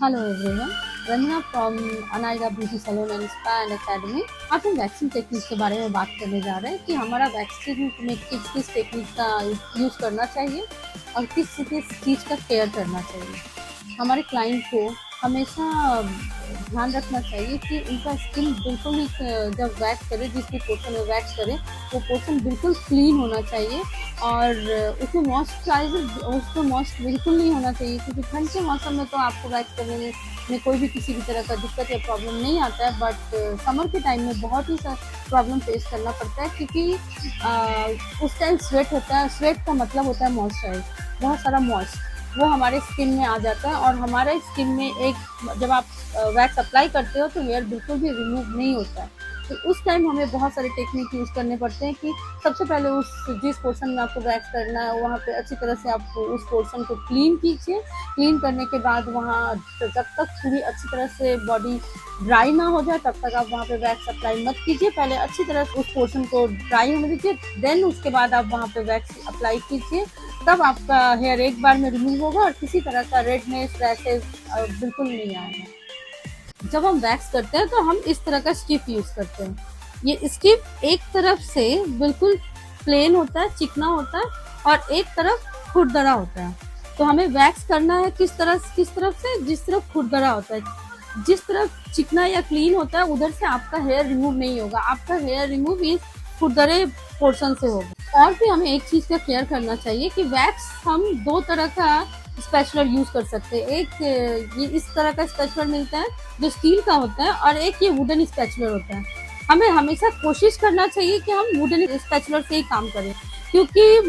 Hello everyone, Ranjana from Anaira beauty salon and spa and academy. आज हम waxing technique के बारे में बात करने जा रहे हैं कि हमारा वैक्सिंग में किस किस टेक्निक का यूज़ करना चाहिए और किस किस चीज़ का केयर करना चाहिए। हमारे क्लाइंट को हमेशा ध्यान रखना चाहिए कि उनका स्किन बिल्कुल ही जब वैक्स करे, जिस भी पोर्शन में वैक्स करे वो पोर्शन बिल्कुल क्लीन होना चाहिए और उसमें मॉइस्ट बिल्कुल नहीं होना चाहिए, क्योंकि ठंड के मौसम में तो आपको वैक्स करने में कोई भी किसी भी तरह का दिक्कत या प्रॉब्लम नहीं आता है, बट समर के टाइम में बहुत ही प्रॉब्लम फेस करना पड़ता है, क्योंकि उस टाइम स्वेट होता है। स्वेट का मतलब होता है मॉइस्चराइज, बहुत सारा मॉइस्ट वो हमारे स्किन में आ जाता है और हमारे स्किन में एक जब आप वैक्स अप्लाई करते हो तो हेयर बिल्कुल भी रिमूव नहीं होता है। तो उस टाइम हमें बहुत सारे टेक्निक यूज़ करने पड़ते हैं कि सबसे पहले उस जिस पोर्शन में आपको वैक्स करना है वहाँ पे अच्छी तरह से आप उस पोर्शन को क्लीन कीजिए। क्लीन करने के बाद वहाँ जब तक पूरी अच्छी तरह से बॉडी ड्राई ना हो जाए तब तक आप वहाँ पे वैक्स अप्लाई मत कीजिए। पहले अच्छी तरह से उस पोर्शन को ड्राई होने दीजिए, देन उसके बाद आप वहाँ पे वैक्स अप्लाई कीजिए। तब आपका हेयर एक बार में रिमूव होगा और किसी तरह का रेडनेस रैशेज बिल्कुल नहीं आएगा। जब हम वैक्स करते हैं तो हम इस तरह का स्टिप यूज करते हैं। ये स्टिप एक तरफ से बिल्कुल प्लेन होता है, चिकना होता है, और एक तरफ खुरदरा होता है। तो हमें वैक्स करना है किस तरफ से, जिस तरफ खुरदरा होता है। जिस तरफ चिकना या क्लीन होता है उधर से आपका हेयर रिमूव नहीं होगा, आपका हेयर रिमूव इस खुरदरे पोर्शन से होगा। और भी हमें एक चीज का केयर करना चाहिए कि वैक्स हम दो तरह का स्पैचुलर यूज कर सकते हैं। एक ये इस तरह का स्पैचुलर मिलता है जो स्टील का होता है, और एक ये वुडन स्पैचुलर होता है। हमें हमेशा कोशिश करना चाहिए कि हम वुडन स्पैचुलर से ही काम करें, क्योंकि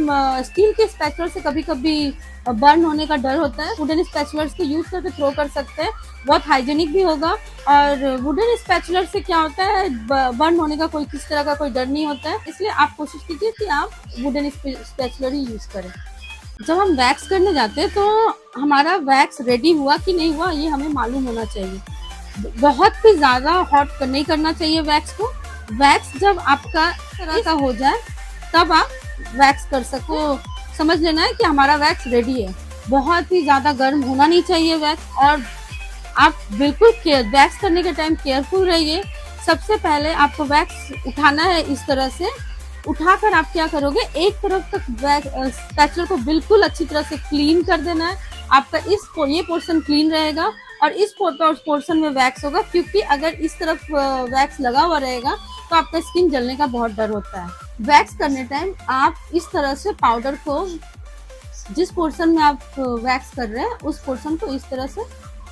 स्टील के स्पैचुलर से कभी कभी बर्न होने का डर होता है। वुडन स्पैचुलर्स को यूज करके थ्रो कर सकते हैं, बहुत हाइजेनिक भी होगा। और वुडन स्पैचुलर से क्या होता है, बर्न होने का कोई किसी तरह का कोई डर नहीं होता है, इसलिए आप कोशिश कीजिए कि आप वुडन स्पैचुलर ही यूज करें। जब हम वैक्स करने जाते हैं तो हमारा वैक्स रेडी हुआ कि नहीं हुआ ये हमें मालूम होना चाहिए। बहुत भी ज़्यादा हॉट नहीं करना चाहिए वैक्स को। वैक्स जब आपका तरह का हो जाए तब आप वैक्स कर सको, समझ लेना है कि हमारा वैक्स रेडी है। बहुत ही ज़्यादा गर्म होना नहीं चाहिए वैक्स। और आप बिल्कुल वैक्स करने के टाइम केयरफुल रहिए। सबसे पहले आपको वैक्स उठाना है, इस तरह से उठाकर आप क्या करोगे, एक तरफ तक स्पैचुलर को बिल्कुल अच्छी तरह से क्लीन कर देना है। आपका ये पोर्शन क्लीन रहेगा और इस पोर्शन में वैक्स होगा, क्योंकि अगर इस तरफ वैक्स लगा हुआ रहेगा तो आपका स्किन जलने का बहुत डर होता है। वैक्स करने टाइम आप इस तरह से पाउडर को, जिस पोर्शन में आप वैक्स कर रहे हैं उस पोर्शन को इस तरह से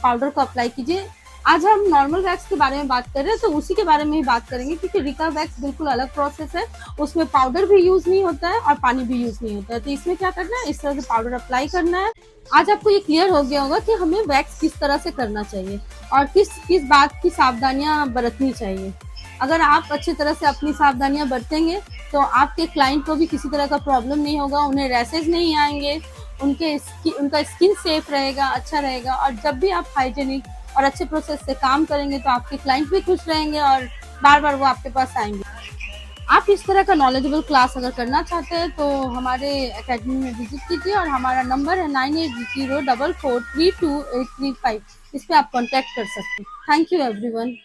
पाउडर को अप्लाई कीजिए। आज हम नॉर्मल वैक्स के बारे में बात कर रहे हैं तो उसी के बारे में ही बात करेंगे, क्योंकि रिका वैक्स बिल्कुल अलग प्रोसेस है। उसमें पाउडर भी यूज नहीं होता है और पानी भी यूज नहीं होता है। तो इसमें क्या करना है, इस तरह से पाउडर अप्लाई करना है। आज आपको ये क्लियर हो गया होगा कि हमें वैक्स किस तरह से करना चाहिए और किस किस बात की सावधानियां बरतनी चाहिए। अगर आप अच्छी तरह से अपनी सावधानियां बरतेंगे तो आपके क्लाइंट को भी किसी तरह का प्रॉब्लम नहीं होगा, उन्हें रैसेज नहीं आएंगे, उनका स्किन सेफ रहेगा, अच्छा रहेगा। और जब भी आप हाइजेनिक और अच्छे प्रोसेस से काम करेंगे तो आपके क्लाइंट भी खुश रहेंगे और बार बार वो आपके पास आएंगे। आप इस तरह का नॉलेजेबल क्लास अगर करना चाहते हैं तो हमारे एकेडमी में विजिट कीजिए, और हमारा नंबर है 9804432835। इस पे आप कांटेक्ट कर सकते हैं। Thank you everyone.